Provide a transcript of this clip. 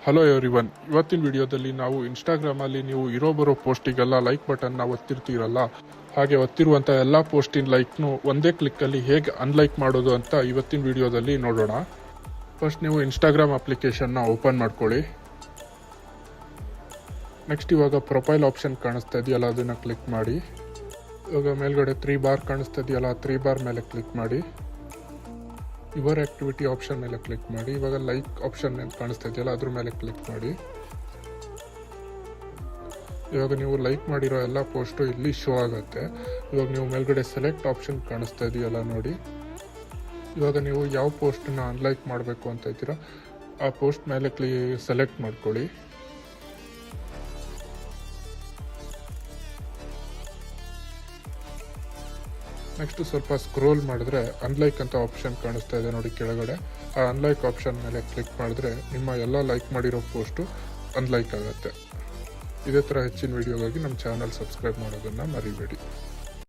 Hello everyone, ಇವತ್ತಿನ ವಿಡಿಯೋದಲ್ಲಿ ನಾವು ಇನ್ಸ್ಟಾಗ್ರಾಮಲ್ಲಿ ನೀವು ಬರೋ ಪೋಸ್ಟಿಗೆಲ್ಲ ಲೈಕ್ ಬಟನ್ನ ಒತ್ತಿರ್ತೀರಲ್ಲ, ಹಾಗೆ ಒತ್ತಿರುವಂಥ ಎಲ್ಲ ಪೋಸ್ಟಿನ ಲೈಕ್ನು ಒಂದೇ ಕ್ಲಿಕ್ಕಲ್ಲಿ ಹೇಗೆ ಅನ್ಲೈಕ್ ಮಾಡೋದು ಅಂತ ಇವತ್ತಿನ ವಿಡಿಯೋದಲ್ಲಿ ನೋಡೋಣ. ಫಸ್ಟ್ ನೀವು ಇನ್ಸ್ಟಾಗ್ರಾಮ್ ಅಪ್ಲಿಕೇಶನ್ನ ಓಪನ್ ಮಾಡ್ಕೊಳ್ಳಿ. ನೆಕ್ಸ್ಟ್ ಇವಾಗ ಪ್ರೊಫೈಲ್ ಆಪ್ಷನ್ ಕಾಣಿಸ್ತಾ ಇದೆಯಲ್ಲ, ಅದನ್ನು ಕ್ಲಿಕ್ ಮಾಡಿ. ಇವಾಗ ಮೇಲ್ಗಡೆ 3 ಬಾರ್ ಕಾಣಿಸ್ತಾ ಇದೆಯಲ್ಲ, 3 ಬಾರ್ ಮೇಲೆ ಕ್ಲಿಕ್ ಮಾಡಿ. ಯುವರ್ ಆಕ್ಟಿವಿಟಿ ಆಪ್ಷನ್ ಮೇಲೆ ಕ್ಲಿಕ್ ಮಾಡಿ. ಇವಾಗ ಲೈಕ್ ಆಪ್ಷನ್ ಕಾಣಿಸ್ತಾ ಇದೆಯಲ್ಲ, ಅದ್ರ ಮೇಲೆ ಕ್ಲಿಕ್ ಮಾಡಿ. ಇವಾಗ ನೀವು ಲೈಕ್ ಮಾಡಿರೋ ಎಲ್ಲ ಪೋಸ್ಟು ಇಲ್ಲಿ ಶೋ ಆಗುತ್ತೆ. ಇವಾಗ ನೀವು ಮೇಲ್ಗಡೆ ಸೆಲೆಕ್ಟ್ ಆಪ್ಷನ್ ಕಾಣಿಸ್ತಾ ಇದೆಯಲ್ಲ ನೋಡಿ. ಇವಾಗ ನೀವು ಯಾವ ಪೋಸ್ಟನ್ನ ಅನ್ಲೈಕ್ ಮಾಡಬೇಕು ಅಂತ ಇದ್ದೀರಾ ಆ ಪೋಸ್ಟ್ ಮೇಲೆ ಸೆಲೆಕ್ಟ್ ಮಾಡ್ಕೊಳ್ಳಿ. ನೆಕ್ಸ್ಟ್ ಸ್ವಲ್ಪ ಸ್ಕ್ರೋಲ್ ಮಾಡಿದ್ರೆ ಅನ್ಲೈಕ್ ಅಂತ ಆಪ್ಷನ್ ಕಾಣಿಸ್ತಾ ಇದೆ ನೋಡಿ ಕೆಳಗಡೆ. ಆ ಅನ್ಲೈಕ್ ಆಪ್ಷನ್ ಮೇಲೆ ಕ್ಲಿಕ್ ಮಾಡಿದ್ರೆ ನಿಮ್ಮ ಎಲ್ಲ ಲೈಕ್ ಮಾಡಿರೋ ಪೋಸ್ಟು ಅನ್ಲೈಕ್ ಆಗುತ್ತೆ. ಇದೇ ಥರ ಹೆಚ್ಚಿನ ವಿಡಿಯೋಗಾಗಿ ನಮ್ಮ ಚಾನಲ್ ಸಬ್ಸ್ಕ್ರೈಬ್ ಮಾಡೋದನ್ನು ಮರಿಬೇಡಿ.